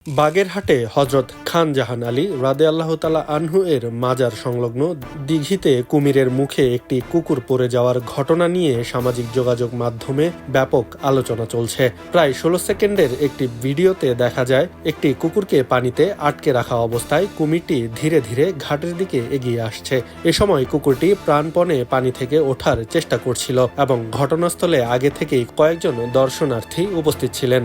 বাগেরহাটে হযরত খান জাহান আলী রাদিয়াল্লাহু তাআলা আনহু এর মাজার সংলগ্ন দিঘিতে কুমিরের মুখে একটি কুকুর পড়ে যাওয়ার ঘটনা নিয়ে সামাজিক যোগাযোগ মাধ্যমে ব্যাপক আলোচনা চলছে। প্রায় ১৬ সেকেন্ডের একটি ভিডিওতে দেখা যায় একটি কুকুরকে পানিতে আটকে রাখা অবস্থায় কুমিরটি ধীরে ধীরে ঘাটের দিকে এগিয়ে আসছে। এ সময় কুকুরটি প্রাণপণে পানি থেকে ওঠার চেষ্টা করছিল এবং ঘটনাস্থলে আগে থেকেই কয়েকজন দর্শনার্থী উপস্থিত ছিলেন।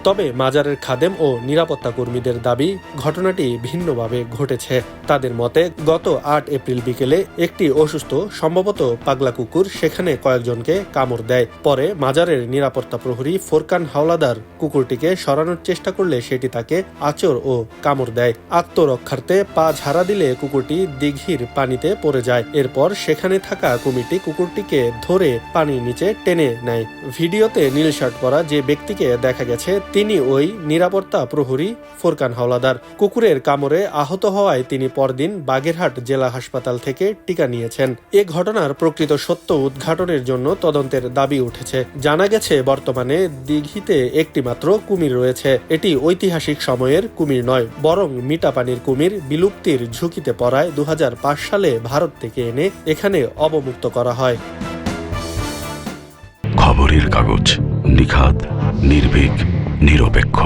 তবে মাজারের খাদেম ও নিরাপত্তা কর্মীদের দাবি ঘটনাটি ভিন্নভাবে ঘটেছে। তাদের মতে গত ৮ এপ্রিল বিকেলে একটি অসুস্থ সম্ভবত পাগলা কুকুর সেখানে কয়েকজনকে কামড় দেয়। পরে মাজারের নিরাপত্তা প্রহরী ফোরকান হাওলাদার কুকুরটিকে সরানোর চেষ্টা করলে সেটি তাকে আঁচড় ও কামড় দেয়। আত্মরক্ষার্থে পা ঝাড়া দিলে কুকুরটি দিঘির পানিতে পড়ে যায়। এরপর সেখানে থাকা কুমিরটি কুকুরটিকে ধরে পানির নিচে টেনে নেয়। ভিডিওতে নীল শার্ট পরা যে ব্যক্তিকে দেখা গেছে তিনি ওই নিরাপত্তা প্রহরী ফোরকান হাওলাদার। কুকুরের কামড়ে আহত হওয়ায় তিনি পরদিন বাগেরহাট জেলা হাসপাতাল থেকে টিকা নিয়েছেন। এ ঘটনার প্রকৃত সত্য উদ্ঘাটনের জন্য তদন্তের দাবি উঠেছে। জানা গেছে বর্তমানে দিঘিতে একটি মাত্র কুমির রয়েছে। এটি ঐতিহাসিক সময়ের কুমির নয়, বরং মিঠাপানির কুমির বিলুপ্তির ঝুঁকিতে পড়ায় ২০০৫ সালে ভারত থেকে এনে এখানে অবমুক্ত করা হয়। খবরের কাগজ, নিখাত, নির্ভীক, নিরপেক্ষ।